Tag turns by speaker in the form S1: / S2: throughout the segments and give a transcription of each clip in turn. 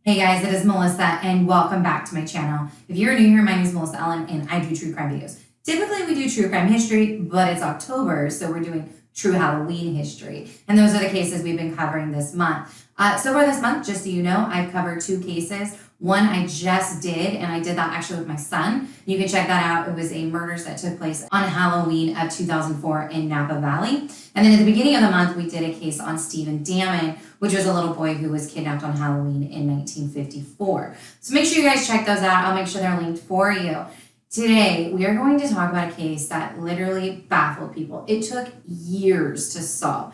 S1: Hey guys, it is Melissa and welcome back to my channel. If you're new here, my name is Melissa Ellen and I do true crime videos. Typically we do true crime history, but it's October, so we're doing true Halloween history. And those are the cases we've been covering this month. So far this month, just so you know, I've covered 2 cases. One I just did, and I did that actually with my son. You can check that out. It was a murders that took place on Halloween of 2004 in Napa Valley. And then at the beginning of the month, we did a case on Stephen Damon, which was a little boy who was kidnapped on Halloween in 1954. So make sure you guys check those out. I'll make sure they're linked for you. Today, we are going to talk about a case that literally baffled people. It took years to solve.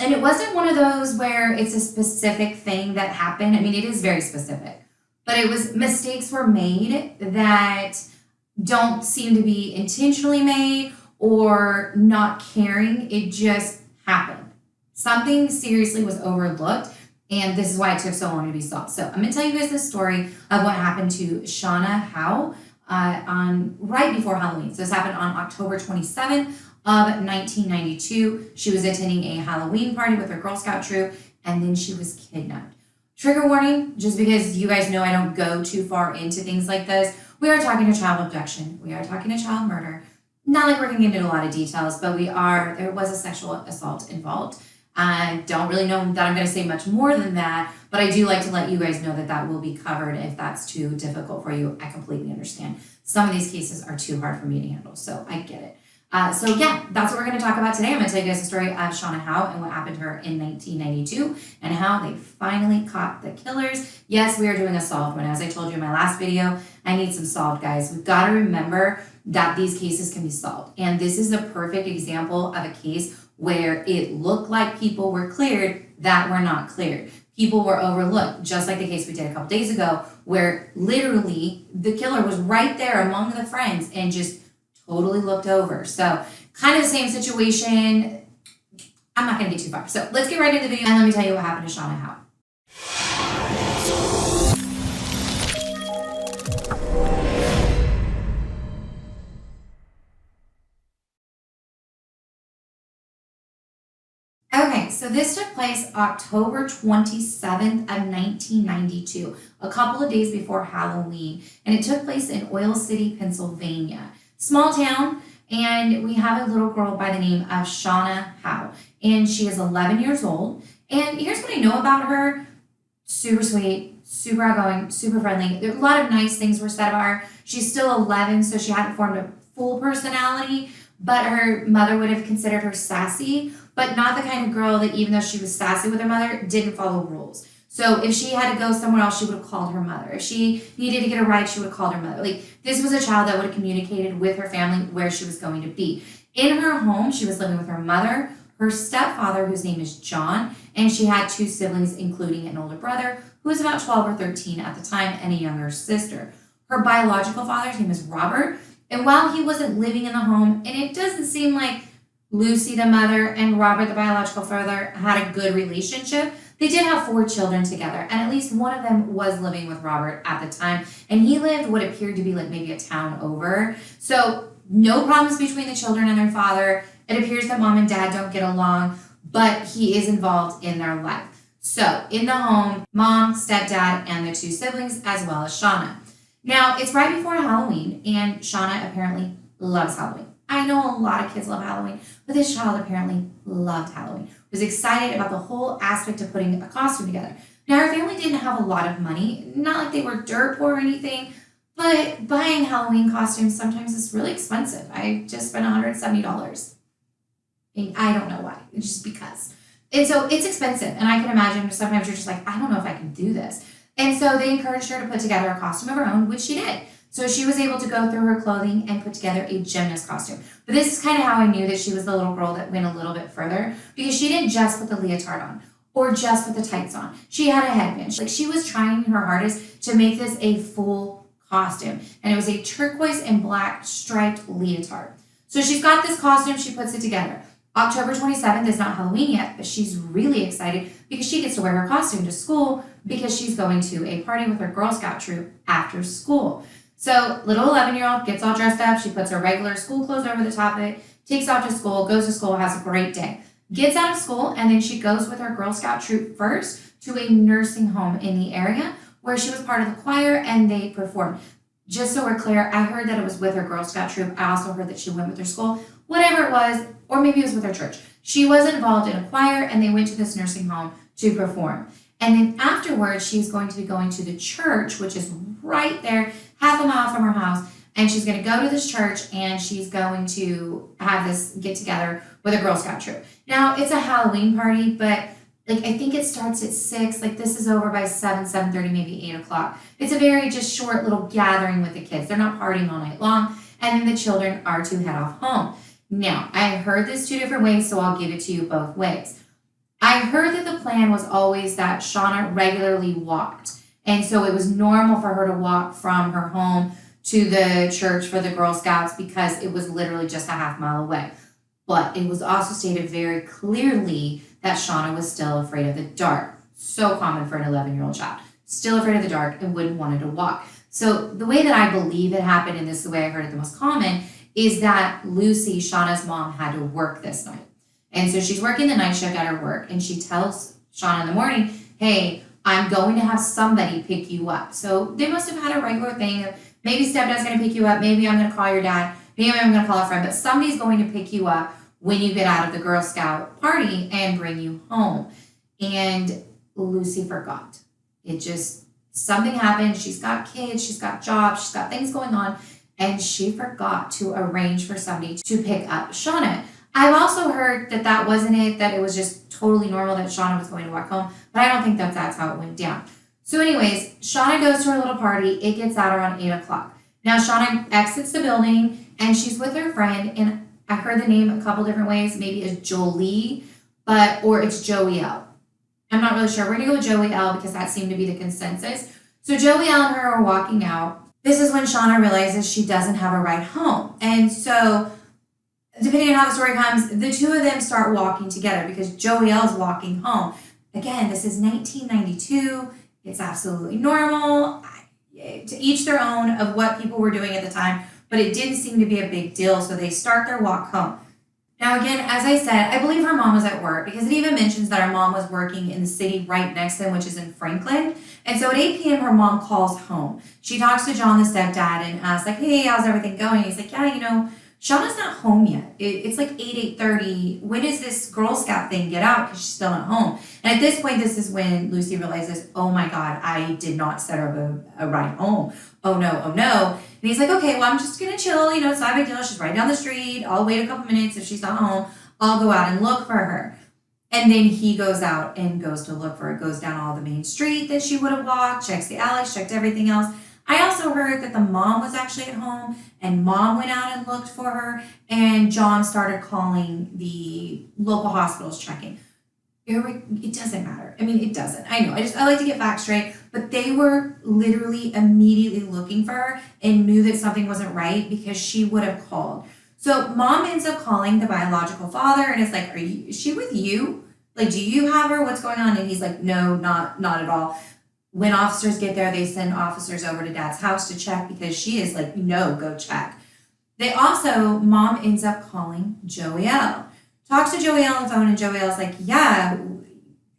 S1: And it wasn't one of those where it's a specific thing that happened. I mean, it is very specific. But it was mistakes were made that don't seem to be intentionally made or not caring. It just happened. Something seriously was overlooked, and this is why it took so long to be solved. So I'm going to tell you guys the story of what happened to Shauna Howe on right before Halloween. So this happened on October 27th of 1992. She was attending a Halloween party with her Girl Scout troop, and then she was kidnapped. Trigger warning, just because you guys know I don't go too far into things like this, we are talking to child abduction. We are talking to child murder. Not like we're going to get into a lot of details, but there was a sexual assault involved. I don't really know that I'm going to say much more than that, but I do like to let you guys know that that will be covered. If that's too difficult for you, I completely understand. Some of these cases are too hard for me to handle, so I get it. So yeah, that's what we're going to talk about today. I'm going to tell you guys the story of Shauna Howe and what happened to her in 1992 and how they finally caught the killers. Yes, we are doing a solved one. As I told you in my last video, I need some solved, guys. We've got to remember that these cases can be solved. And this is a perfect example of a case where it looked like people were cleared that were not cleared. People were overlooked, just like the case we did a couple days ago, where literally the killer was right there among the friends and just totally looked over. So kind of the same situation. I'm not going to get too far. So let's get right into the video and let me tell you what happened to Shauna Howe. Okay, so this took place October 27th of 1992, a couple of days before Halloween, and it took place in Oil City, Pennsylvania. Small town, and we have a little girl by the name of Shauna Howe, and she is 11 years old. And here's what I know about her: super sweet, super outgoing, super friendly. There, a lot of nice things were said about her. She's still 11, so she hadn't formed a full personality, but her mother would have considered her sassy, but not the kind of girl that, even though she was sassy with her mother, didn't follow rules. So if she had to go somewhere else, she would have called her mother. If she needed to get a ride, she would have called her mother. Like, this was a child that would have communicated with her family where she was going to be. In her home, she was living with her mother, her stepfather, whose name is John, and she had 2 siblings, including an older brother who was about 12 or 13 at the time, and a younger sister. Her biological father's name is Robert, and while he wasn't living in the home, and it doesn't seem like Lucy, the mother, and Robert, the biological father, had a good relationship, they did have 4 children together, and at least one of them was living with Robert at the time, and he lived what appeared to be like maybe a town over. So no problems between the children and their father. It appears that mom and dad don't get along, but he is involved in their life. So in the home, mom, stepdad, and the 2 siblings, as well as Shauna. Now, it's right before Halloween, and Shauna apparently loves Halloween. I know a lot of kids love Halloween, but this child apparently loved Halloween. Was excited about the whole aspect of putting a costume together. Now, her family didn't have a lot of money, not like they were dirt poor or anything, but buying Halloween costumes sometimes is really expensive. I just spent $170. And I don't know why, it's just because. And so it's expensive, and I can imagine sometimes you're just like, I don't know if I can do this. And so they encouraged her to put together a costume of her own, which she did. So she was able to go through her clothing and put together a gymnast costume. But this is kind of how I knew that she was the little girl that went a little bit further, because she didn't just put the leotard on or just put the tights on. She had a headband. Like, she was trying her hardest to make this a full costume. And it was a turquoise and black striped leotard. So she's got this costume, she puts it together. October 27th is not Halloween yet, but she's really excited because she gets to wear her costume to school because she's going to a party with her Girl Scout troop after school. So little 11-year-old gets all dressed up. She puts her regular school clothes over the top of it, takes off to school, goes to school, has a great day. Gets out of school, and then she goes with her Girl Scout troop first to a nursing home in the area where she was part of the choir and they performed. Just so we're clear, I heard that it was with her Girl Scout troop. I also heard that she went with her school, whatever it was, or maybe it was with her church. She was involved in a choir and they went to this nursing home to perform. And then afterwards, she's going to be going to the church, which is right there, half a mile from her house. And she's going to go to this church and she's going to have this get together with a Girl Scout troop. Now, it's a Halloween party, but like I think it starts at 6. Like this is over by 7, 7:30, maybe 8 o'clock. It's a very just short little gathering with the kids. They're not partying all night long. And then the children are to head off home. Now, I heard this 2 different ways, so I'll give it to you both ways. I heard that the plan was always that Shauna regularly walked. And so it was normal for her to walk from her home to the church for the Girl Scouts because it was literally just a half mile away. But it was also stated very clearly that Shauna was still afraid of the dark. So common for an 11-year-old child. Still afraid of the dark and wouldn't want to walk. So the way that I believe it happened, and this is the way I heard it the most common, is that Lucy, Shauna's mom, had to work this night. And so she's working the night shift at her work, and she tells Shauna in the morning, hey, I'm going to have somebody pick you up. So they must have had a regular thing of maybe stepdad's going to pick you up, maybe I'm going to call your dad, maybe I'm going to call a friend, but somebody's going to pick you up when you get out of the Girl Scout party and bring you home. And Lucy forgot. It just, something happened. She's got kids, she's got jobs, she's got things going on, and she forgot to arrange for somebody to pick up Shauna. I've also heard that that wasn't it, that it was just totally normal that Shauna was going to walk home, but I don't think that's how it went down. So anyways, Shauna goes to her little party. It gets out around 8 o'clock. Now Shauna exits the building and she's with her friend, and I heard the name a couple different ways, maybe it's Jolie, or it's Joey L. I'm not really sure. We're gonna go with Joey L because that seemed to be the consensus. So Joey L and her are walking out. This is when Shauna realizes she doesn't have a ride home. And so depending on how the story comes, the two of them start walking together because Joey L is walking home. Again, this is 1992. It's absolutely normal. To each their own of what people were doing at the time, but it didn't seem to be a big deal, so they start their walk home. Now again, as I said, I believe her mom was at work because it even mentions that her mom was working in the city right next to them, which is in Franklin. And so at 8 p.m., her mom calls home. She talks to John, the stepdad, and asks, like, hey, how's everything going? He's like, yeah, Shauna's not home yet. It's like 8:30. When does this Girl Scout thing get out? Because she's still not home. And at this point, this is when Lucy realizes, oh my God, I did not set her up a ride home. Oh no, oh no. And he's like, okay, well, I'm just going to chill. It's not a big deal. She's right down the street. I'll wait a couple minutes. If she's not home, I'll go out and look for her. And then he goes out and goes to look for her, goes down all the main street that she would have walked, checks the alleys, checked everything else. I also heard that the mom was actually at home and mom went out and looked for her, and John started calling the local hospitals checking. It doesn't matter. It doesn't. I know. I like to get facts straight, but they were literally immediately looking for her and knew that something wasn't right because she would have called. So mom ends up calling the biological father and is like, is she with you? Like, do you have her? What's going on? And he's like, no, not at all. When officers get there, they send officers over to dad's house to check because she is like, no, go check. Mom ends up calling Joey L. Talks to Joey L on the phone, and Joey L's like, yeah,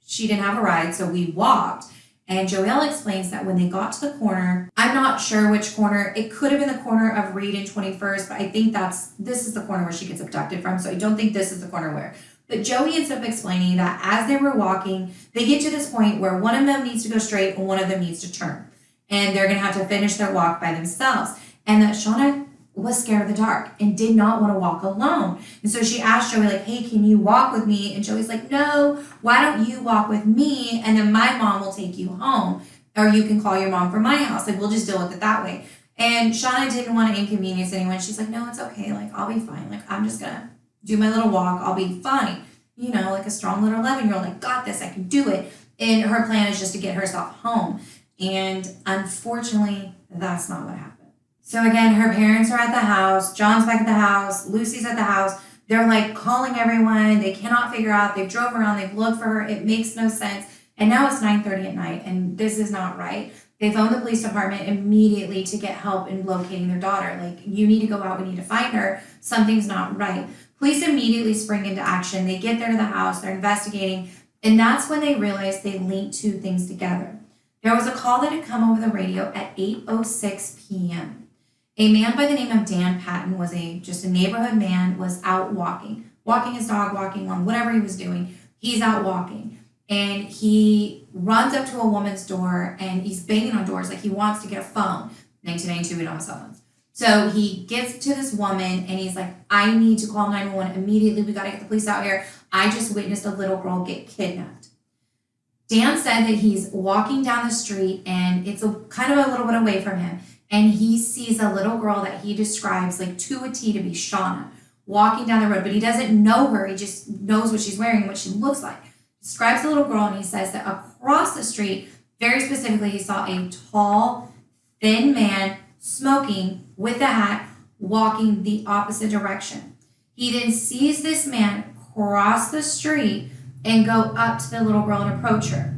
S1: she didn't have a ride, so we walked. And Joey L explains that when they got to the corner, I'm not sure which corner, it could have been the corner of Reed and 21st, but I think this is the corner where she gets abducted from, so I don't think this is the corner where. But Joey ends up explaining that as they were walking, they get to this point where one of them needs to go straight and one of them needs to turn. And they're going to have to finish their walk by themselves. And that Shauna was scared of the dark and did not want to walk alone. And so she asked Joey, like, hey, can you walk with me? And Joey's like, no, why don't you walk with me? And then my mom will take you home. Or you can call your mom from my house. Like, we'll just deal with it that way. And Shauna didn't want to inconvenience anyone. She's like, no, it's okay. Like, I'll be fine. Like, I'm just going to do my little walk. I'll be fine. Like a strong little 11-year-old, like, got this, I can do it. And her plan is just to get herself home. And unfortunately, that's not what happened. So again, her parents are at the house. John's back at the house. Lucy's at the house. They're like calling everyone. They cannot figure out. They've drove around. They've looked for her. It makes no sense. And now it's 9:30 at night, and this is not right. They phoned the police department immediately to get help in locating their daughter. Like, you need to go out. We need to find her. Something's not right. Police immediately spring into action. They get there to the house. They're investigating. And that's when they realize they linked two things together. There was a call that had come over the radio at 8:06 p.m. A man by the name of Dan Patton was just a neighborhood man, was out walking his dog, walking on whatever he was doing. He's out walking, and he runs up to a woman's door, and he's banging on doors like he wants to get a phone. 1992, we don't have cell phones. So he gets to this woman, and he's like, I need to call 911 immediately. We got to get the police out here. I just witnessed a little girl get kidnapped. Dan said that he's walking down the street, and it's kind of a little bit away from him, and he sees a little girl that he describes like to a T to be Shauna walking down the road, but he doesn't know her. He just knows what she's wearing and what she looks like. Describes the little girl, and he says that across the street, very specifically, he saw a tall, thin man smoking with a hat walking the opposite direction. He then sees this man cross the street and go up to the little girl and approach her.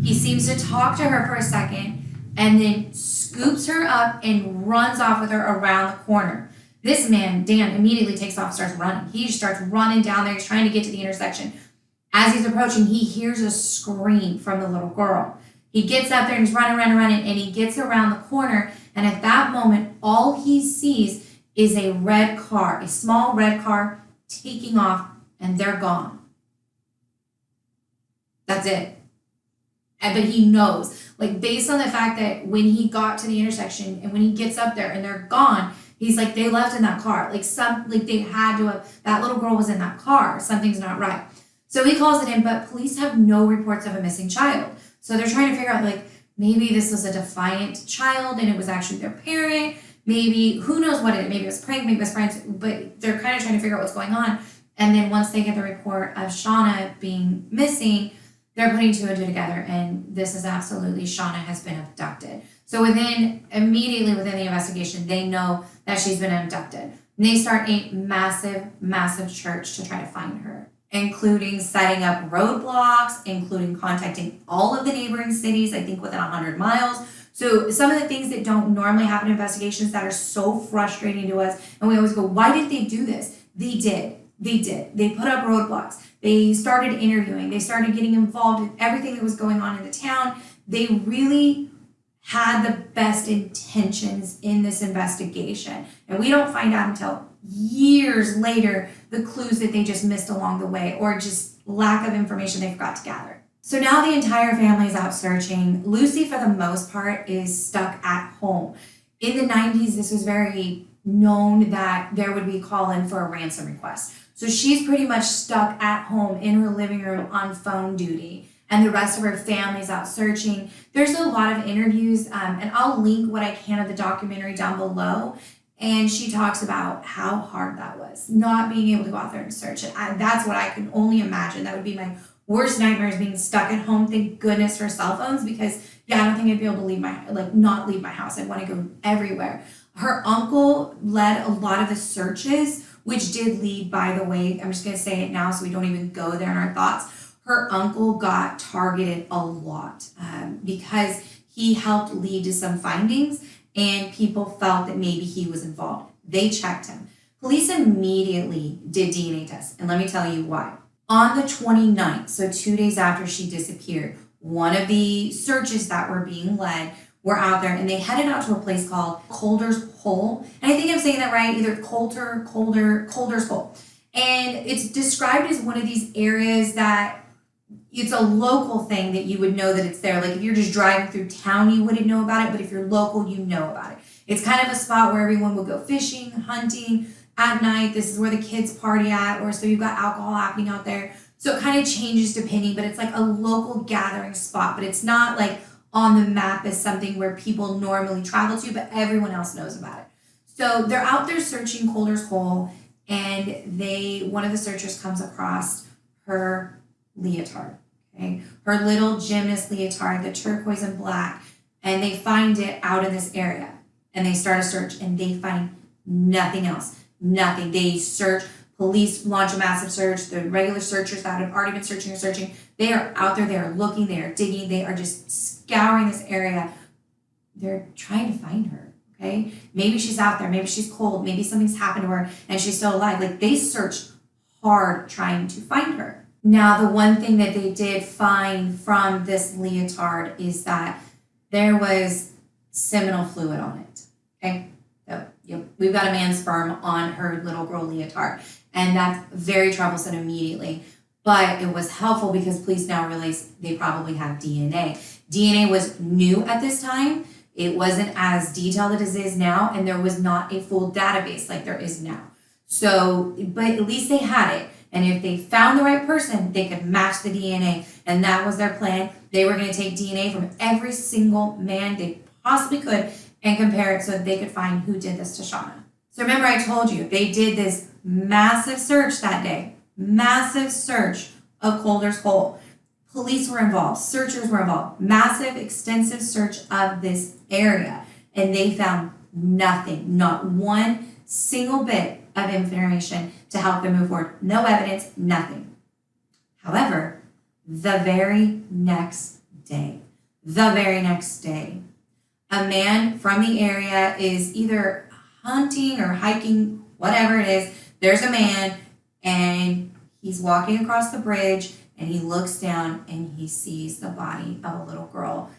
S1: He seems to talk to her for a second and then scoops her up and runs off with her around the corner. This man, Dan, immediately takes off and starts running. He just starts running down there. He's trying to get to the intersection. As he's approaching, he hears a scream from the little girl. He gets up there and he's running, and he gets around the corner. And at that moment, all he sees is a red car, a small red car taking off, and they're gone. That's it. But he knows, like based on the fact that when he got to the intersection and when he gets up there and they're gone, he's like, they left in that car. Like they had to have, that little girl was in that car. Something's not right. So he calls it in, but police have no reports of a missing child. So they're trying to figure out, like, maybe this was a defiant child and it was actually their parent. Maybe, who knows what it is. Maybe it was prank, maybe it was friends, but they're kind of trying to figure out what's going on. And then once they get the report of Shauna being missing, they're putting two and two together, and this is absolutely, Shauna has been abducted. So immediately within the investigation, they know that she's been abducted. And they start a massive, massive search to try to find her, including setting up roadblocks, including contacting all of the neighboring cities, I think within 100 miles. So some of the things that don't normally happen in investigations that are so frustrating to us, and we always go, why did they do this? They did. They put up roadblocks. They started interviewing. They started getting involved in everything that was going on in the town. They really had the best intentions in this investigation. And we don't find out until years later the clues that they just missed along the way, or just lack of information they forgot to gather. So now the entire family is out searching. Lucy, for the most part, is stuck at home. In the 90s, this was very known that there would be a call in for a ransom request. So she's pretty much stuck at home in her living room on phone duty, and the rest of her family's out searching. There's a lot of interviews, and I'll link what I can of the documentary down below. And she talks about how hard that was, not being able to go out there and search it. That's what I can only imagine. That would be my worst nightmare, is being stuck at home. Thank goodness for cell phones, because I don't think I'd be able to not leave my house. I'd want to go everywhere. Her uncle led a lot of the searches, which did lead, by the way, I'm just going to say it now so we don't even go there in our thoughts. Her uncle got targeted a lot because he helped lead to some findings, and people felt that maybe he was involved. They checked him. Police immediately did DNA tests, and let me tell you why. On the 29th, so 2 days after she disappeared, one of the searches that were being led were out there, and they headed out to a place called Calder's Hole. And I think I'm saying that right, either Calder's Hole. And it's described as one of these areas that it's a local thing that you would know that it's there. Like if you're just driving through town, you wouldn't know about it, but if you're local, you know about it. It's kind of a spot where everyone will go fishing, hunting at night. This is where the kids party at, or so you've got alcohol happening out there. So it kind of changes depending, but it's like a local gathering spot, but it's not like on the map as something where people normally travel to, but everyone else knows about it. So they're out there searching Calder's Hole, and one of the searchers comes across her leotard, okay? Her little gymnast leotard, the turquoise and black, and they find it out in this area, and they start a search, and they find nothing else, nothing. They search, police launch a massive search, the regular searchers that have already been searching are searching. They are out there, they are looking, they are digging, they are just scouring this area. They're trying to find her, okay? Maybe she's out there, maybe she's cold, maybe something's happened to her and she's still alive. Like, they searched hard trying to find her. Now, the one thing that they did find from this leotard is that there was seminal fluid on it. Okay, so yep, we've got a man's sperm on her little girl leotard, and that's very troublesome immediately. But it was helpful because police now realize they probably have DNA. DNA was new at this time. It wasn't as detailed as it is now, and there was not a full database like there is now. So, but at least they had it. And if they found the right person, they could match the DNA. And that was their plan. They were going to take DNA from every single man they possibly could and compare it so that they could find who did this to Shauna. So remember I told you, they did this massive search that day. Massive search of Calder's Hole. Police were involved. Searchers were involved. Massive, extensive search of this area. And they found nothing. Not one single bit of information to help them move forward. No evidence, nothing. However, the very next day, a man from the area is either hunting or hiking, whatever it is. There's a man and he's walking across the bridge and he looks down and he sees the body of a little girl,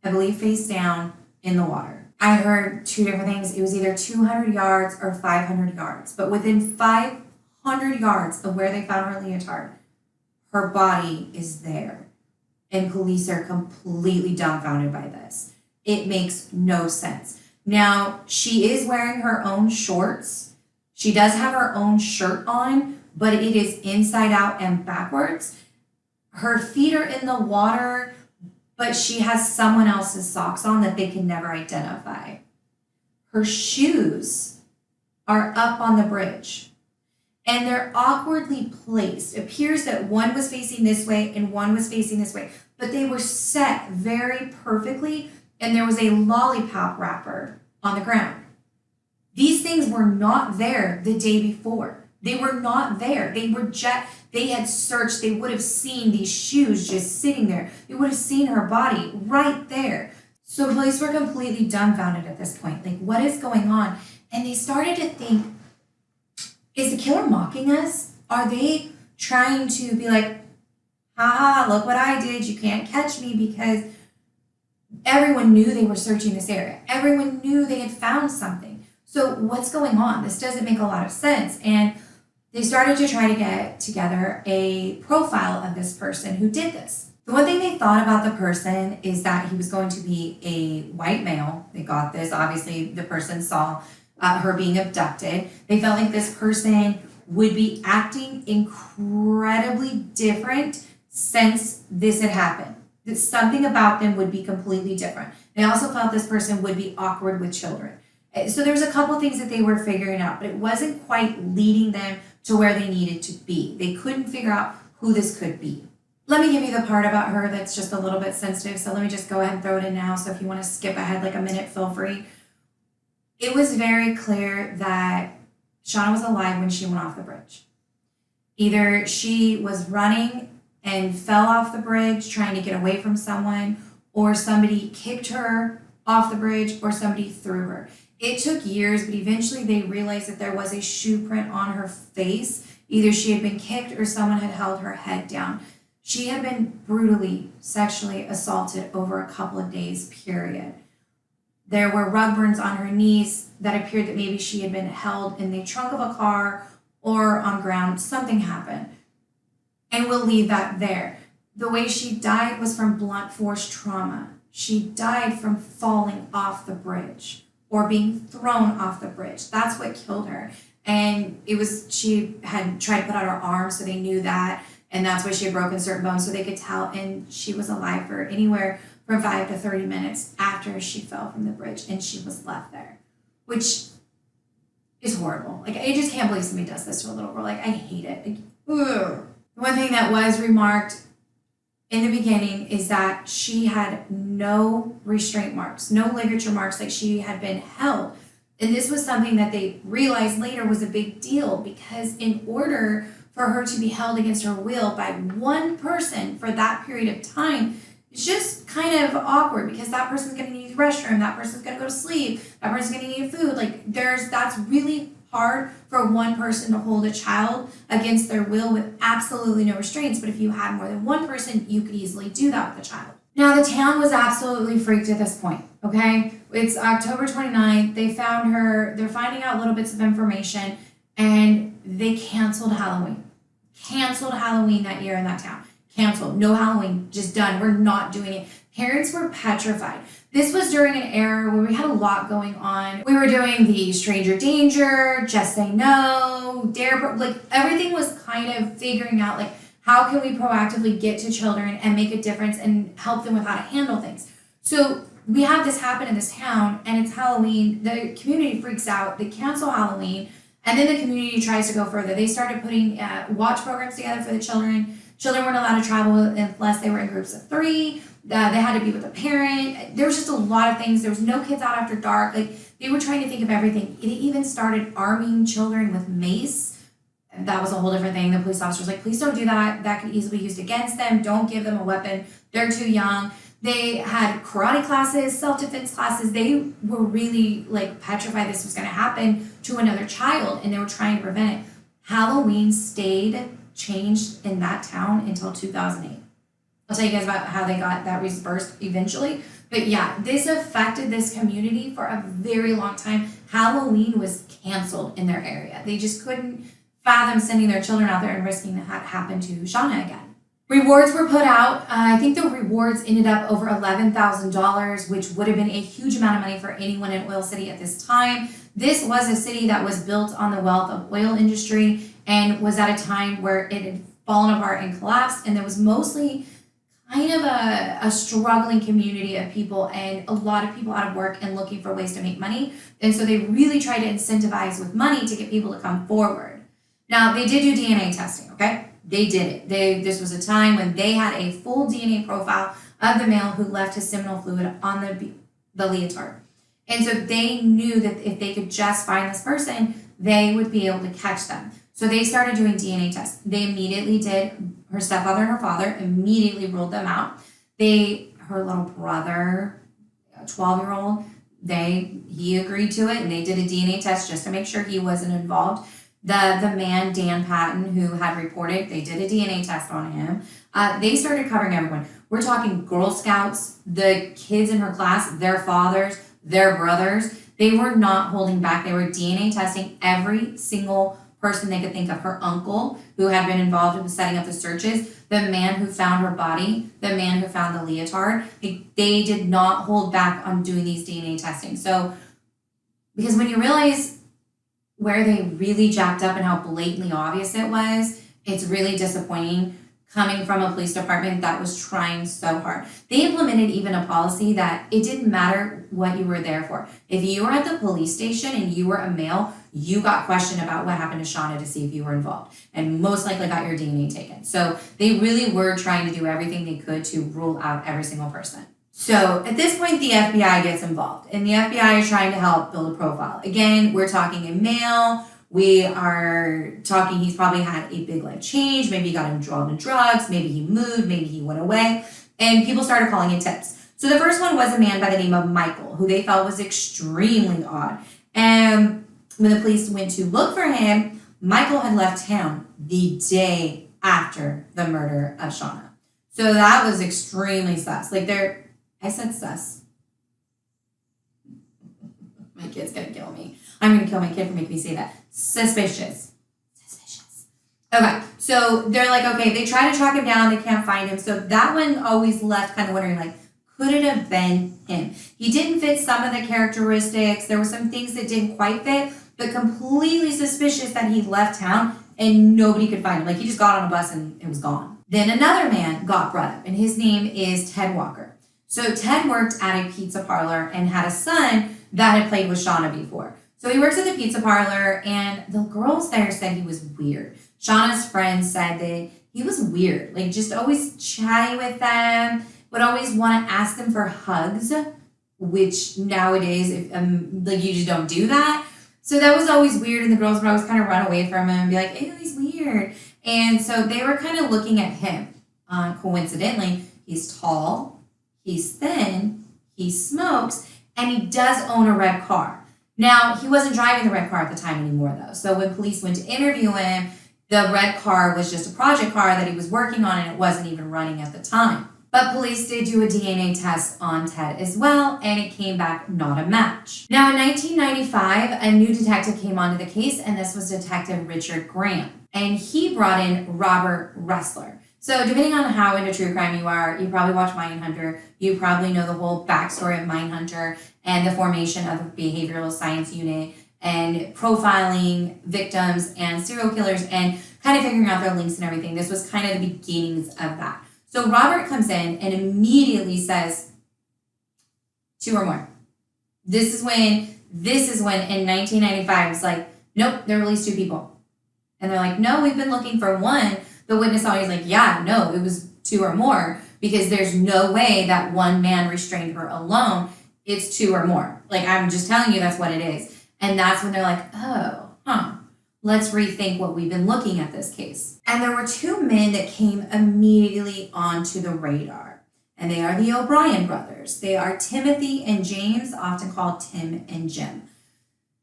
S1: I believe face down in the water. I heard two different things. It was either 200 yards or 500 yards, but within 500 yards of where they found her leotard, her body is there. And police are completely dumbfounded by this. It makes no sense. Now, she is wearing her own shorts. She does have her own shirt on, but it is inside out and backwards. Her feet are in the water, but she has someone else's socks on that they can never identify. Her shoes are up on the bridge, and they're awkwardly placed. It appears that one was facing this way and one was facing this way, but they were set very perfectly, and there was a lollipop wrapper on the ground. These things were not there the day before. They were not there. They had searched. They would have seen these shoes just sitting there. They would have seen her body right there. So police were completely dumbfounded at this point. Like, what is going on? And they started to think, is the killer mocking us? Are they trying to be like, haha, look what I did. You can't catch me, because everyone knew they were searching this area. Everyone knew they had found something. So what's going on? This doesn't make a lot of sense. And they started to try to get together a profile of this person who did this. The one thing they thought about the person is that he was going to be a white male. They got this. Obviously, the person saw her being abducted. They felt like this person would be acting incredibly different since this had happened. That something about them would be completely different. They also felt this person would be awkward with children. So there was a couple things that they were figuring out, but it wasn't quite leading them to where they needed to be. They couldn't figure out who this could be. Let me give you the part about her that's just a little bit sensitive, so let me just go ahead and throw it in now. So if you want to skip ahead like a minute, feel free. It was very clear that Shauna was alive when she went off the bridge. Either she was running and fell off the bridge trying to get away from someone, or somebody kicked her off the bridge, or somebody threw her. It took years, but eventually they realized that there was a shoe print on her face. Either she had been kicked or someone had held her head down. She had been brutally sexually assaulted over a couple of days, period. There were rug burns on her knees that appeared that maybe she had been held in the trunk of a car or on ground. Something happened. And we'll leave that there. The way she died was from blunt force trauma. She died from falling off the bridge or being thrown off the bridge. That's what killed her. And she had tried to put out her arm, so they knew that. And that's why she had broken certain bones, so they could tell. And she was alive for anywhere from 5 to 30 minutes after she fell from the bridge, and she was left there, which is horrible. Like, I just can't believe somebody does this to a little girl. Like, I hate it. Like, ugh. One thing that was remarked in the beginning is that she had no restraint marks, no ligature marks, like she had been held. And this was something that they realized later was a big deal, because in order for her to be held against her will by one person for that period of time, it's just kind of awkward, because that person's going to need the restroom, that person's going to go to sleep, that person's going to need food. Like, that's really hard for one person to hold a child against their will with absolutely no restraints. But if you had more than one person, you could easily do that with a child. Now, the town was absolutely freaked at this point, okay? It's October 29th. They found her. They're finding out little bits of information, and they canceled Halloween. Canceled Halloween that year in that town. Canceled. No Halloween. Just done. We're not doing it. Parents were petrified. This was during an era where we had a lot going on. We were doing the Stranger Danger, Just Say No, Dare, like everything was kind of figuring out like how can we proactively get to children and make a difference and help them with how to handle things. So we have this happen in this town and it's Halloween. The community freaks out. They cancel Halloween. And then the community tries to go further. They started putting watch programs together for the children. Children weren't allowed to travel unless they were in groups of 3. They had to be with a parent. There was just a lot of things. There was no kids out after dark. Like they were trying to think of everything. It even started arming children with mace. That was a whole different thing. The police officer was like, please don't do that. That could easily be used against them. Don't give them a weapon. They're too young. They had karate classes, self-defense classes. They were really like petrified this was going to happen to another child, and they were trying to prevent it. Halloween changed in that town until 2008. I'll tell you guys about how they got that reversed eventually. But yeah, this affected this community for a very long time. Halloween was canceled in their area. They just couldn't fathom sending their children out there and risking that happen to Shauna again. Rewards were put out. I think the rewards ended up over $11,000, which would have been a huge amount of money for anyone in Oil City at this time. This was a city that was built on the wealth of oil industry and was at a time where it had fallen apart and collapsed, and there was mostly kind of a struggling community of people and a lot of people out of work and looking for ways to make money. And so they really tried to incentivize with money to get people to come forward. Now, they did do DNA testing, okay? They did it. This was a time when they had a full DNA profile of the male who left his seminal fluid on the leotard. And so they knew that if they could just find this person, they would be able to catch them. So they started doing DNA tests. They immediately did. Her stepfather and her father immediately ruled them out. Her little brother, a 12-year-old, he agreed to it, and they did a DNA test just to make sure he wasn't involved. The man, Dan Patton, who had reported, they did a DNA test on him. They started covering everyone. We're talking Girl Scouts, the kids in her class, their fathers, their brothers. They were not holding back. They were DNA testing every single person they could think of. Her uncle, who had been involved in setting up the searches, the man who found her body, the man who found the leotard. They did not hold back on doing these DNA testing. So, because when you realize where they really jacked up and how blatantly obvious it was, it's really disappointing coming from a police department that was trying so hard. They implemented even a policy that it didn't matter what you were there for. If you were at the police station and you were a male, you got questioned about what happened to Shauna to see if you were involved, and most likely got your DNA taken. So they really were trying to do everything they could to rule out every single person. So at this point, the FBI gets involved, and the FBI is trying to help build a profile. Again, we're talking a male. We are talking he's probably had a big life change. Maybe he got involved in drugs. Maybe he moved. Maybe he went away. And people started calling in tips. So the first one was a man by the name of Michael, who they felt was extremely odd. And when the police went to look for him, Michael had left town the day after the murder of Shauna. So that was extremely sus. I said sus. My kid's gonna kill me. I'm gonna kill my kid for making me say that. Suspicious. Okay, so they're like, okay, they try to track him down, they can't find him. So that one always left kind of wondering, like, could it have been him? He didn't fit some of the characteristics. There were some things that didn't quite fit, but completely suspicious that he left town and nobody could find him. Like, he just got on a bus and it was gone. Then another man got brought up, and his name is Ted Walker. So Ted worked at a pizza parlor and had a son that had played with Shauna before. So he works at the pizza parlor, and the girls there said he was weird. Shauna's friends said that he was weird, like just always chatty with them, would always want to ask them for hugs, which nowadays, you just don't do that. So that was always weird, and the girls would always kind of run away from him and be like, ew, he's weird. And so they were kind of looking at him. Coincidentally, he's tall, he's thin, he smokes, and he does own a red car. Now, he wasn't driving the red car at the time anymore, though. So when police went to interview him, the red car was just a project car that he was working on, and it wasn't even running at the time. But police did do a DNA test on Ted as well, and it came back not a match. Now, in 1995, a new detective came onto the case, and this was Detective Richard Graham. And he brought in Robert Ressler. So depending on how into true crime you are, you probably watch Mindhunter. You probably know the whole backstory of Mindhunter and the formation of the behavioral science unit and profiling victims and serial killers and kind of figuring out their links and everything. This was kind of the beginnings of that. So Robert comes in and immediately says 2 or more. This is when in 1995 it's like, nope, there were at least 2 people. And they're like, no, we've been looking for 1. The witness always like, yeah, no, it was 2 or more, because there's no way that 1 man restrained her alone. It's 2 or more. Like, I'm just telling you, that's what it is. And that's when they're like, oh, let's rethink what we've been looking at this case. And there were 2 men that came immediately onto the radar. And they are the O'Brien brothers. They are Timothy and James, often called Tim and Jim.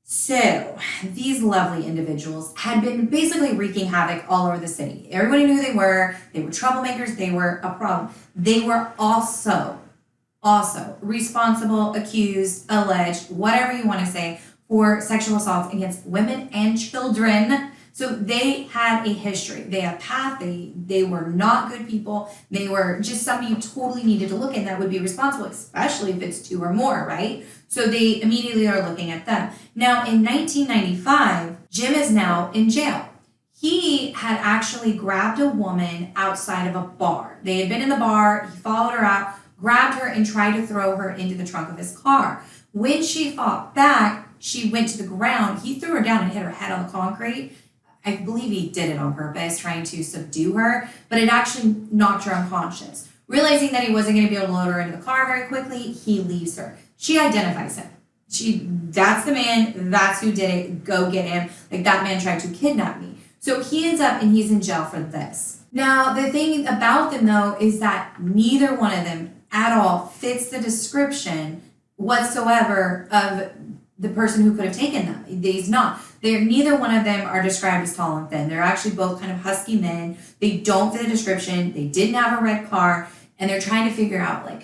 S1: So these lovely individuals had been basically wreaking havoc all over the city. Everybody knew who they were. They were troublemakers. They were a problem. They were also responsible, accused, alleged, whatever you want to say, for sexual assaults against women and children. So they had a history. They had a path. They were not good people. They were just somebody you totally needed to look at that would be responsible, especially if it's 2 or more, right? So they immediately are looking at them. Now, in 1995, Jim is now in jail. He had actually grabbed a woman outside of a bar. They had been in the bar. He followed her out, grabbed her, and tried to throw her into the trunk of his car. When she fought back, she went to the ground. He threw her down and hit her head on the concrete. I believe he did it on purpose, trying to subdue her, but it actually knocked her unconscious. Realizing that he wasn't going to be able to load her into the car very quickly, he leaves her. She identifies him. That's the man, that's who did it, go get him. Like, that man tried to kidnap me. So he ends up and he's in jail for this. Now, the thing about them, though, is that neither one of them at all fits the description whatsoever of the person who could have taken them. He's not. Neither one of them are described as tall and thin. They're actually both kind of husky men. They don't fit the description. They didn't have a red car, and they're trying to figure out, like,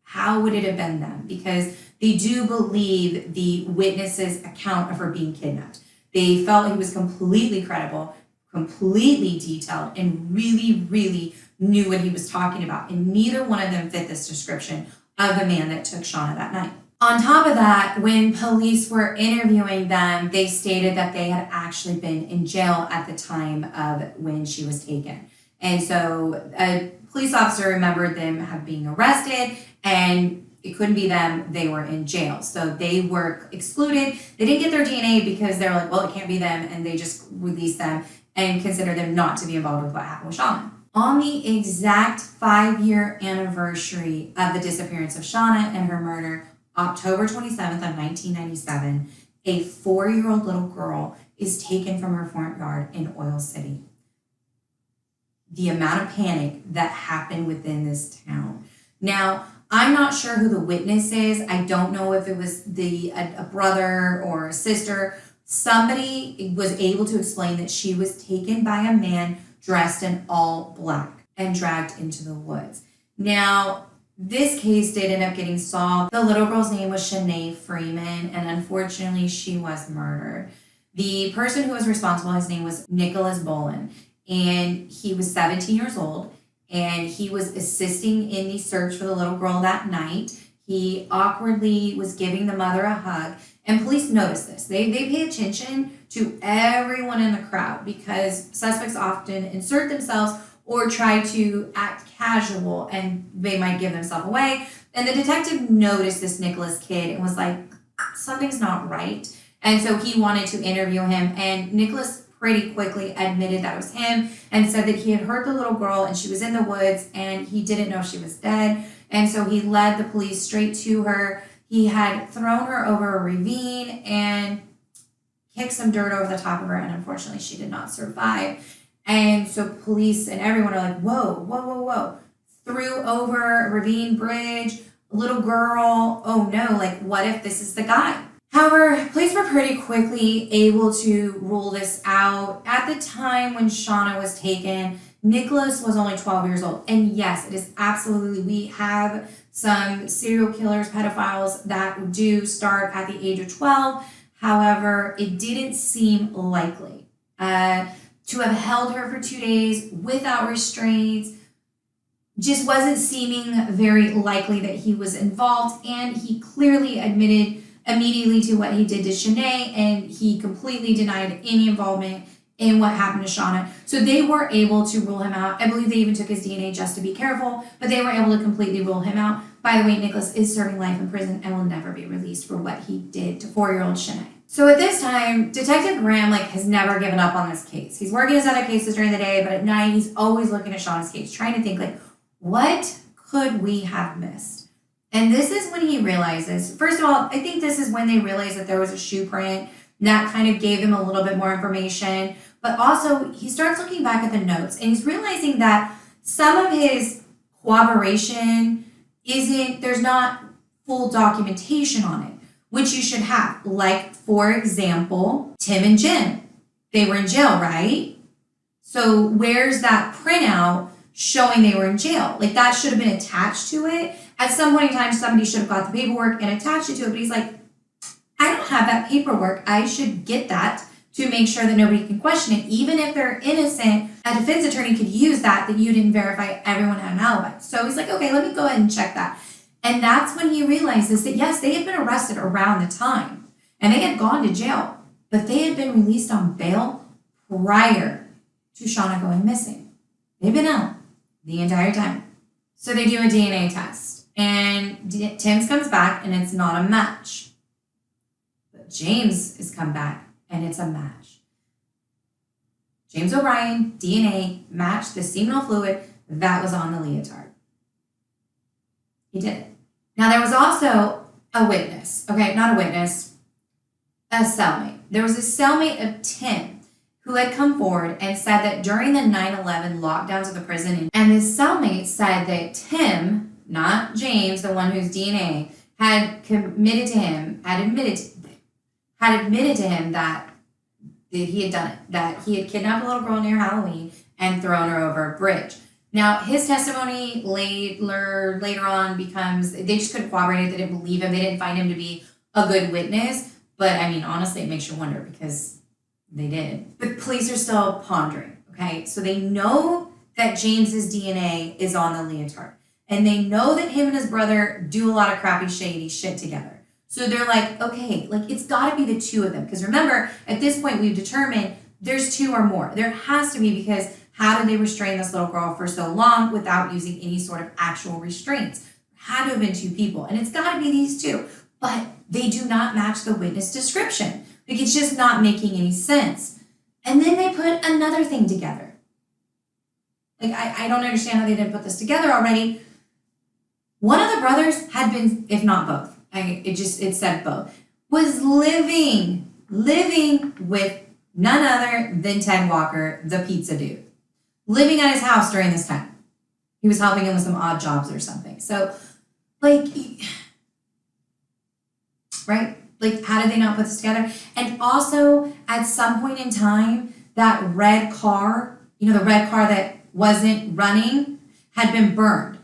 S1: how would it have been them? Because they do believe the witness's account of her being kidnapped. They felt he was completely credible, completely detailed, and really, really knew what he was talking about. And neither one of them fit this description of the man that took Shauna that night. On top of that, when police were interviewing them, they stated that they had actually been in jail at the time of when she was taken. And so a police officer remembered them being arrested, and it couldn't be them. They were in jail. So they were excluded. They didn't get their DNA because they're like, well, it can't be them, and they just released them and considered them not to be involved with what happened with Shauna. On the exact 5-year anniversary of the disappearance of Shauna and her murder, October 27th of 1997, a 4-year-old little girl is taken from her front yard in Oil City. The amount of panic that happened within this town. Now, I'm not sure who the witness is. I don't know if it was a brother or a sister. Somebody was able to explain that she was taken by a man dressed in all black and dragged into the woods. Now, this case did end up getting solved. The little girl's name was Shauna Freeman, and unfortunately, she was murdered. The person who was responsible, his name was Nicholas Bolin, and he was 17 years old, and he was assisting in the search for the little girl that night. He awkwardly was giving the mother a hug, and police noticed this. They pay attention to everyone in the crowd because suspects often insert themselves or try to act casual, and they might give themselves away. And the detective noticed this Nicholas kid and was like, something's not right. And so he wanted to interview him, and Nicholas pretty quickly admitted that it was him and said that he had heard the little girl and she was in the woods and he didn't know she was dead. And so he led the police straight to her. He had thrown her over a ravine and kicked some dirt over the top of her, and unfortunately she did not survive. And so police and everyone are like, whoa. Threw over a ravine bridge, little girl, oh no, like what if this is the guy? However, police were pretty quickly able to rule this out. At the time when Shauna was taken, Nicholas was only 12 years old. And yes, it is absolutely, we have some serial killers, pedophiles that do start at the age of 12. However, it didn't seem likely. To have held her for 2 days without restraints just wasn't seeming very likely that he was involved. And he clearly admitted immediately to what he did to Shanae, and he completely denied any involvement in what happened to Shauna. So they were able to rule him out. I believe they even took his DNA just to be careful, but they were able to completely rule him out. By the way, Nicholas is serving life in prison and will never be released for what he did to 4-year-old Shanae. So at this time, Detective Graham has never given up on this case. He's working his other cases during the day, but at night he's always looking at Shauna's case, trying to think what could we have missed? And this is when he realizes, first of all, I think this is when they realized that there was a shoe print. That kind of gave them a little bit more information. But also, he starts looking back at the notes, and he's realizing that some of his cooperation there's not full documentation on it, which you should have. Like, for example, Tim and Jim. They were in jail, right? So where's that printout showing they were in jail? That should have been attached to it. At some point in time, somebody should have got the paperwork and attached it to it. But he's like, I don't have that paperwork. I should get that to make sure that nobody can question it. Even if they're innocent, a defense attorney could use that you didn't verify everyone had an alibi. So he's like, okay, let me go ahead and check that. And that's when he realizes that, yes, they had been arrested around the time. And they had gone to jail. But they had been released on bail prior to Shauna going missing. They've been out the entire time. So they do a DNA test. And Tim's comes back, and it's not a match. But James has come back, and it's a match. James OBrien, DNA, matched the seminal fluid that was on the leotard. He did it. Now, there was also a witness. Okay, not a witness, a cellmate. There was a cellmate of Tim who had come forward and said that during the 9/11 lockdowns of the prison, and his cellmate said that Tim, not James, the one whose DNA, had admitted to him that he had done it, that he had kidnapped a little girl near Halloween and thrown her over a bridge. Now, his testimony later on becomes, they just couldn't corroborate it. They didn't believe him. They didn't find him to be a good witness. But I mean, honestly, it makes you wonder because they did. But police are still pondering, okay? So they know that James's DNA is on the leotard. And they know that him and his brother do a lot of crappy, shady shit together. So they're like, okay, it's got to be the two of them. Because remember, at this point, we've determined there's two or more. There has to be, because how did they restrain this little girl for so long without using any sort of actual restraints? Had to have been two people. And it's got to be these two. But they do not match the witness description. It's just not making any sense. And then they put another thing together. I don't understand how they didn't put this together already. One of the brothers had been, if not both, it said both, was living with none other than Ted Walker, the pizza dude. Living at his house during this time. He was helping him with some odd jobs or something. So, right? How did they not put this together? And also, at some point in time, that red car, the red car that wasn't running, had been burned.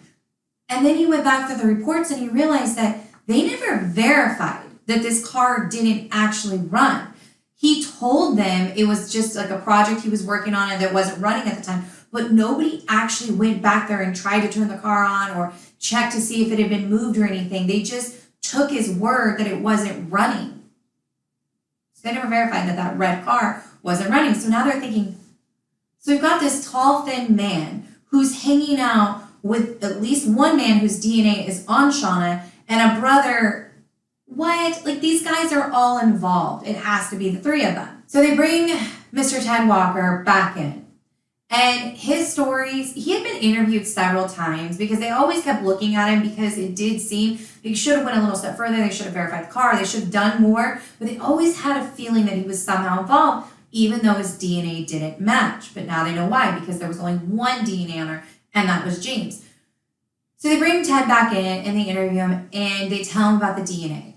S1: And then he went back to the reports and he realized that they never verified that this car didn't actually run. He told them it was just a project he was working on and that wasn't running at the time, but nobody actually went back there and tried to turn the car on or check to see if it had been moved or anything. They just took his word that it wasn't running. So they never verified that red car wasn't running. So now they're thinking, so we've got this tall, thin man who's hanging out with at least one man whose DNA is on Shauna and a brother. What? These guys are all involved. It has to be the three of them. So they bring Mr. Ted Walker back in. And his stories, he had been interviewed several times because they always kept looking at him because it did seem they should have went a little step further. They should have verified the car. They should have done more. But they always had a feeling that he was somehow involved, even though his DNA didn't match. But now they know why, because there was only one DNA on her, and that was James. So they bring Ted back in and they interview him and they tell him about the DNA.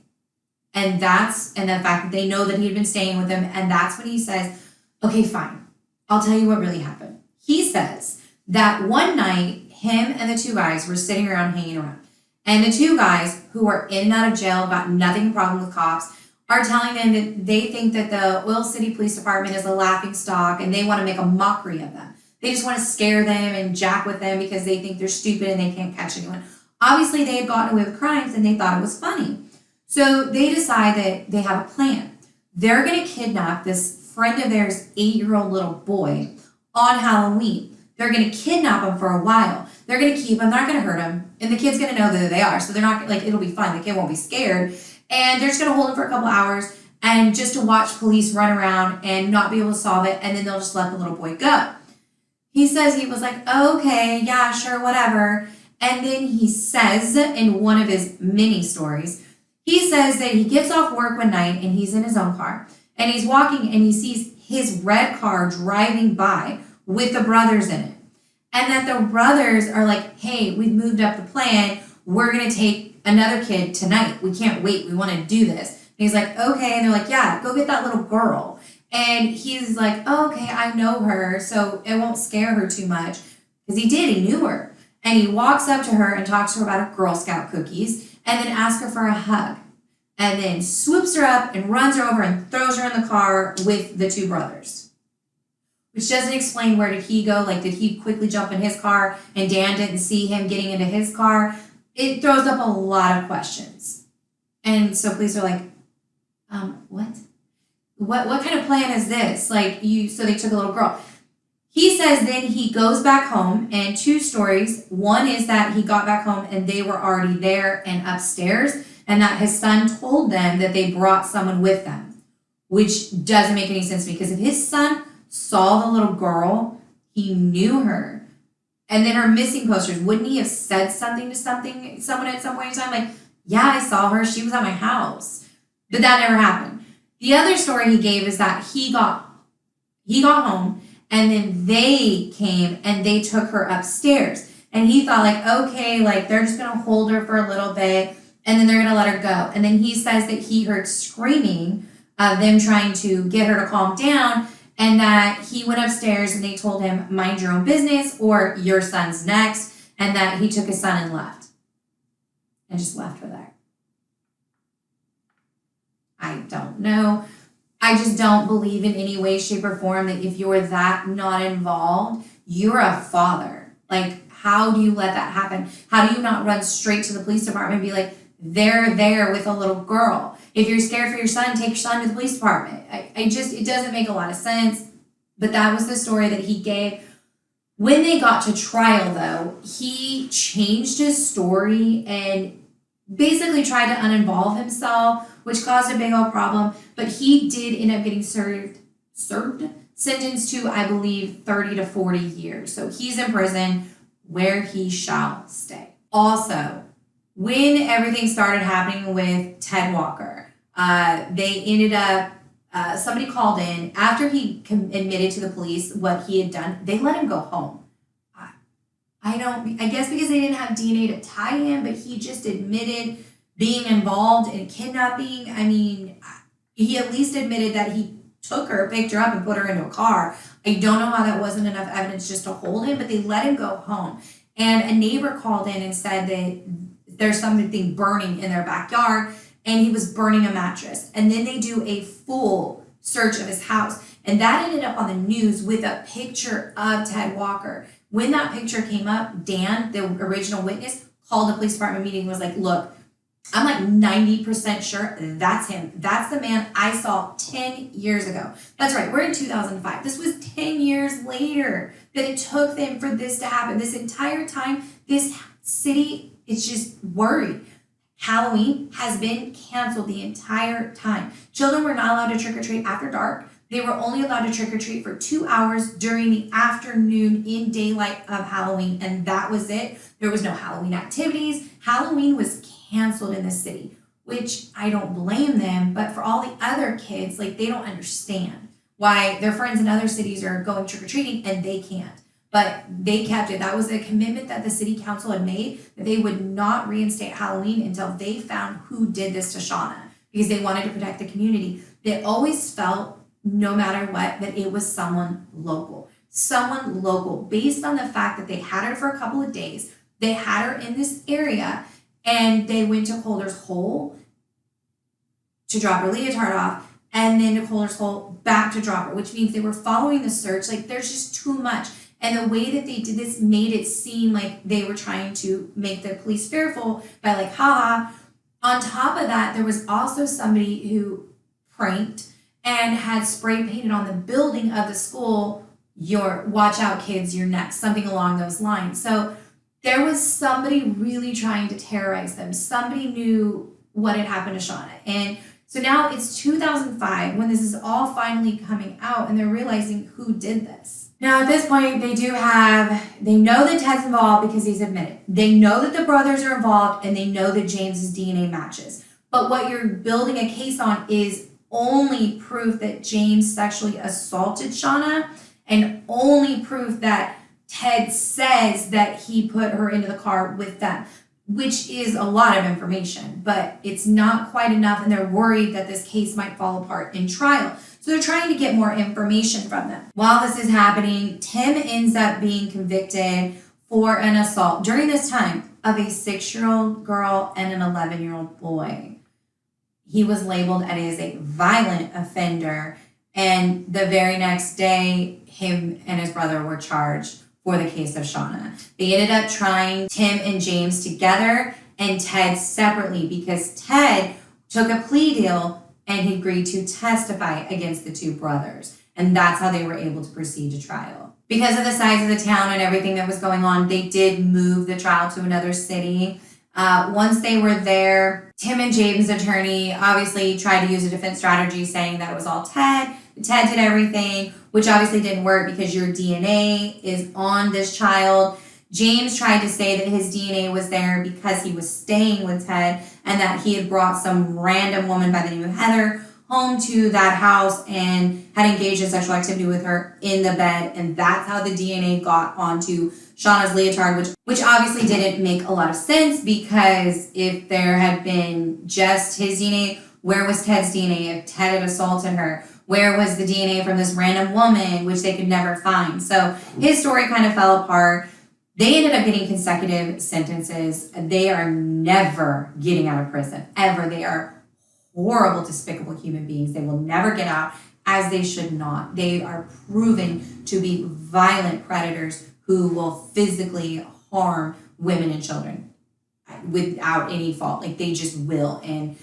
S1: And the fact that they know that he had been staying with him. And that's when he says, okay, fine. I'll tell you what really happened. He says that one night, him and the two guys were sitting around hanging around. And the two guys who are in and out of jail, got nothing problem with cops, are telling them that they think that the Oil City Police Department is a laughing stock and they want to make a mockery of them. They just want to scare them and jack with them because they think they're stupid and they can't catch anyone. Obviously, they had gotten away with crimes and they thought it was funny. So they decide that they have a plan. They're going to kidnap this friend of theirs, 8-year-old little boy, on Halloween. They're going to kidnap him for a while. They're going to keep him. They're not going to hurt him. And the kid's going to know that they are. So they're not, like, it'll be fun. The kid won't be scared. And they're just going to hold him for a couple hours and just to watch police run around and not be able to solve it. And then they'll just let the little boy go. He says he was like, okay, yeah, sure, whatever. And then he says in one of his mini stories, he says that he gets off work one night and he's in his own car. And he's walking and he sees his red car driving by with the brothers in it. And that the brothers are like, hey, we've moved up the plan. We're going to take another kid tonight. We can't wait. We want to do this. And he's like, okay. And they're like, yeah, go get that little girl. And he's like, oh, okay, I know her, so it won't scare her too much. Because he did. He knew her. And he walks up to her and talks to her about her Girl Scout cookies and then asks her for a hug. And then swoops her up and runs her over and throws her in the car with the two brothers. Which doesn't explain where did he go. Like, did he quickly jump in his car and Dan didn't see him getting into his car? It throws up a lot of questions. And so police are like, what? What kind of plan is this? So they took a little girl. He says then he goes back home, and two stories. One is that he got back home and they were already there and upstairs, and that his son told them that they brought someone with them, which doesn't make any sense because if his son saw the little girl, he knew her. And then her missing posters, wouldn't he have said something to someone at some point in time? Like, yeah, I saw her. She was at my house. But that never happened. The other story he gave is that he got home and then they came and they took her upstairs. And he thought like, okay, like they're just going to hold her for a little bit and then they're going to let her go. And then he says that he heard screaming of them trying to get her to calm down and that he went upstairs and they told him, mind your own business or your son's next, and that he took his son and left. And just left her there. I don't know. I just don't believe in any way, shape, or form that if you're that not involved, you're a father. Like, how do you let that happen? How do you not run straight to the police department and be like, they're there with a little girl? If you're scared for your son, take your son to the police department. It doesn't make a lot of sense. But that was the story that he gave. When they got to trial, though, he changed his story and basically tried to uninvolve himself, which caused a big old problem. But he did end up getting sentenced to, I believe, 30 to 40 years. So he's in prison where he shall stay. Also, when everything started happening with Ted Walker, they ended up, somebody called in after he admitted to the police what he had done. They let him go home. I guess because they didn't have DNA to tie him, but he just admitted being involved in kidnapping. I mean, he at least admitted that he took her, picked her up, and put her into a car. I don't know how that wasn't enough evidence just to hold him, but they let him go home. And a neighbor called in and said that there's something burning in their backyard, and he was burning a mattress. And then they do a full search of his house, and that ended up on the news with a picture of Ted Walker. When that picture came up, Dan, the original witness, called the police department meeting and was like, look, I'm like 90% sure that's him. That's the man I saw 10 years ago. That's right, we're in 2005. This was 10 years later that it took them for this to happen. This entire time, this city is just worried. Halloween has been canceled the entire time. Children were not allowed to trick or treat after dark. They were only allowed to trick or treat for 2 hours during the afternoon in daylight of Halloween, and that was it. There was no Halloween activities. Halloween was canceled in the city, which I don't blame them, but for all the other kids, like, they don't understand why their friends in other cities are going trick-or-treating and they can't. But they kept it. That was a commitment that the city council had made, that they would not reinstate Halloween until they found who did this to Shauna, because they wanted to protect the community. They always felt, no matter what, that it was someone local. someone local, based on the fact that they had her for a couple of days. They had her in this area, and they went to Coulter's Hole to drop her leotard off, and then to Coulter's Hole back to drop her, which means they were following the search. Like, there's just too much. And the way that they did this made it seem like they were trying to make the police fearful by like, haha. On top of that, there was also somebody who pranked and had spray painted on the building of the school, "Your watch out kids, you're next," something along those lines. So there was somebody really trying to terrorize them. Somebody knew what had happened to Shauna. And so now it's 2005 when this is all finally coming out, and they're realizing who did this. Now, at this point, they know that Ted's involved because he's admitted. They know that the brothers are involved, and they know that James's DNA matches. But what you're building a case on is only proof that James sexually assaulted Shauna, and only proof that Ted says that he put her into the car with them, which is a lot of information, but it's not quite enough, and they're worried that this case might fall apart in trial. So they're trying to get more information from them. While this is happening, Tim ends up being convicted for an assault during this time of a 6-year-old girl and an 11-year-old boy. He was labeled as a violent offender, and the very next day, him and his brother were charged for the case of Shauna. They ended up trying Tim and James together and Ted separately because Ted took a plea deal and he agreed to testify against the two brothers. And that's how they were able to proceed to trial. Because of the size of the town and everything that was going on, they did move the trial to another city. Once they were there, Tim and James' attorney obviously tried to use a defense strategy saying that it was all Ted. Ted did everything, which obviously didn't work because your DNA is on this child. James tried to say that his DNA was there because he was staying with Ted and that he had brought some random woman by the name of Heather home to that house and had engaged in sexual activity with her in the bed. And that's how the DNA got onto Shauna's leotard, which obviously didn't make a lot of sense because if there had been just his DNA, where was Ted's DNA? If Ted had assaulted her, where was the DNA from this random woman, which they could never find? So his story kind of fell apart. They ended up getting consecutive sentences. They are never getting out of prison, ever. They are horrible, despicable human beings. They will never get out, as they should not. They are proven to be violent predators who will physically harm women and children without any fault. Like, they just will. And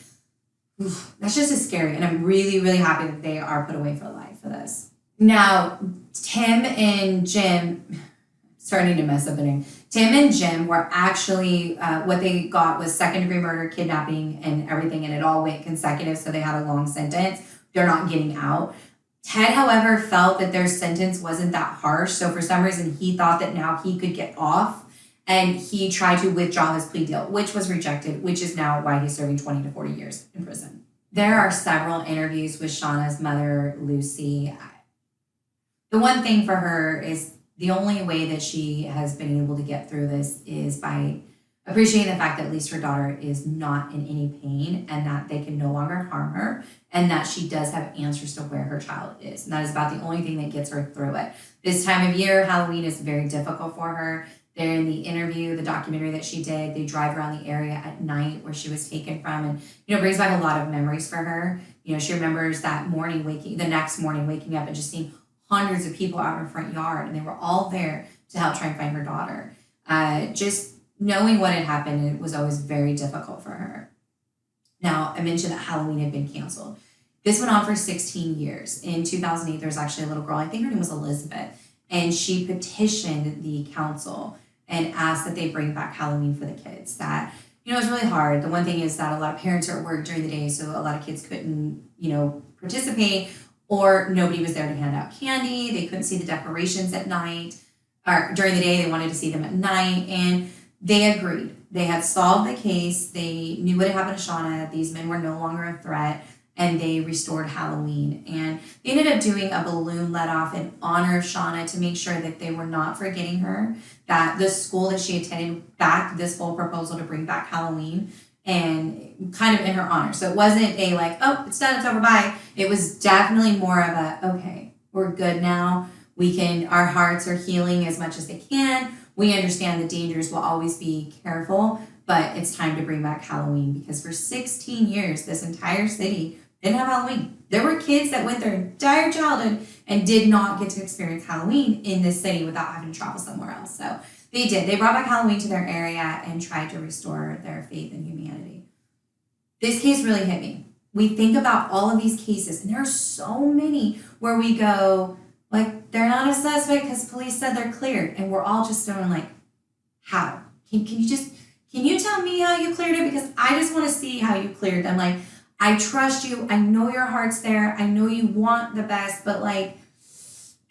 S1: that's just as scary. And I'm really, really happy that they are put away for life for this. Now, Tim and Jim, starting to mess up the name. Tim and Jim were actually, what they got was second-degree murder, kidnapping, and everything, and it all went consecutive, so they had a long sentence. They're not getting out. Ted, however, felt that their sentence wasn't that harsh, so for some reason he thought that now he could get off, and he tried to withdraw his plea deal, which was rejected, which is now why he's serving 20 to 40 years in prison. There are several interviews with Shauna's mother, Lucy. The one thing for her is the only way that she has been able to get through this is by appreciating the fact that at least her daughter is not in any pain and that they can no longer harm her and that she does have answers to where her child is. And that is about the only thing that gets her through it. This time of year, Halloween is very difficult for her. There in the interview, the documentary that she did, they drive around the area at night where she was taken from and, brings back a lot of memories for her. She remembers that morning the next morning waking up and just seeing hundreds of people out in her front yard, and they were all there to help try and find her daughter. Just knowing what had happened, it was always very difficult for her. Now, I mentioned that Halloween had been canceled. This went on for 16 yeyears. In 2008, there was actually a little girl, I think her name was Elizabeth, and she petitioned the council and asked that they bring back Halloween for the kids. That, it was really hard. The one thing is that a lot of parents are at work during the day, so a lot of kids couldn't, participate, or nobody was there to hand out candy. They couldn't see the decorations at night, or during the day. They wanted to see them at night, and they agreed. They had solved the case. They knew what had happened to Shauna. These men were no longer a threat, and they restored Halloween. And they ended up doing a balloon let-off in honor of Shauna to make sure that they were not forgetting her, that the school that she attended backed this whole proposal to bring back Halloween, and kind of in her honor. So it wasn't a oh, it's done, it's over, bye. It was definitely more of a, okay, we're good now. Our hearts are healing as much as they can. We understand the dangers, will always be careful, but it's time to bring back Halloween, because for 16 years, this entire city didn't have Halloween. There were kids that went their entire childhood and did not get to experience Halloween in this city without having to travel somewhere else. So they did. They brought back Halloween to their area and tried to restore their faith in humanity. This case really hit me. We think about all of these cases, and there are so many where we go, like, they're not a suspect because police said they're cleared. And we're all just going like, how? Can you tell me how you cleared it? Because I just want to see how you cleared them. Like, I trust you. I know your heart's there. I know you want the best, but like,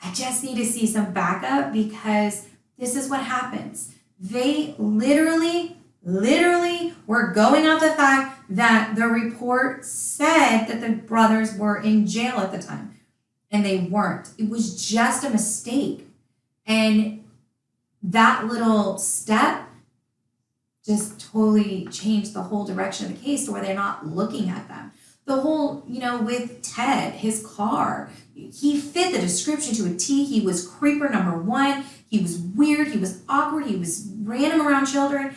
S1: I just need to see some backup, because this is what happens. They literally were going off the fact that the report said that the brothers were in jail at the time, and they weren't. It was just a mistake. And that little step just totally changed the whole direction of the case to where they're not looking at them. The whole, with Ted, his car, he fit the description to a T. He was creeper number one. He was weird. He was awkward. He was random around children.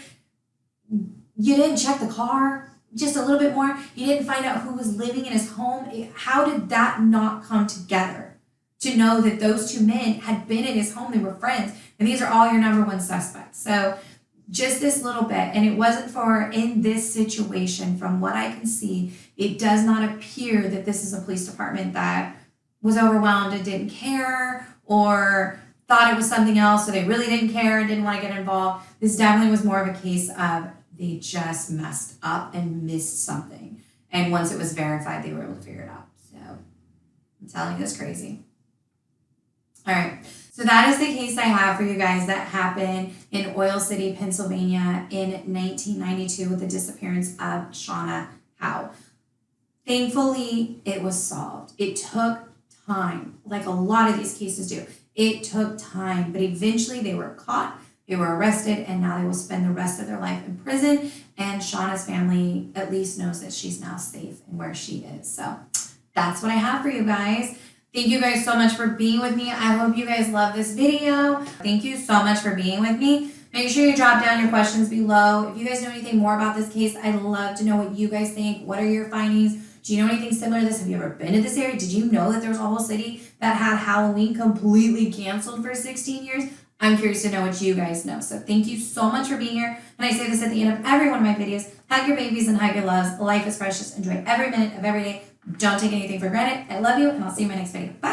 S1: You didn't check the car just a little bit more. You didn't find out who was living in his home. How did that not come together to know that those two men had been in his home? They were friends, and these are all your number one suspects. So just this little bit, and it wasn't for, in this situation, from what I can see, it does not appear that this is a police department that was overwhelmed and didn't care, or thought it was something else, so they really didn't care and didn't want to get involved. This definitely was more of a case of they just messed up and missed something. And once it was verified, they were able to figure it out. So I'm telling you, that's crazy. All right. So that is the case I have for you guys that happened in Oil City, Pennsylvania in 1992 with the disappearance of Shauna Howe. Thankfully, it was solved. It took time, like a lot of these cases do. It took time, but eventually they were caught, they were arrested, and now they will spend the rest of their life in prison. And Shauna's family at least knows that she's now safe and where she is. So that's what I have for you guys. Thank you guys so much for being with me. I hope you guys love this video. Thank you so much for being with me. Make sure you drop down your questions below. If you guys know anything more about this case, I'd love to know what you guys think. What are your findings? Do you know anything similar to this? Have you ever been to this area? Did you know that there was a whole city that had Halloween completely canceled for 16 years? I'm curious to know what you guys know. So thank you so much for being here. And I say this at the end of every one of my videos. Hug your babies and hug your loves. Life is precious. Enjoy every minute of every day. Don't take anything for granted. I love you, and I'll see you in my next video. Bye.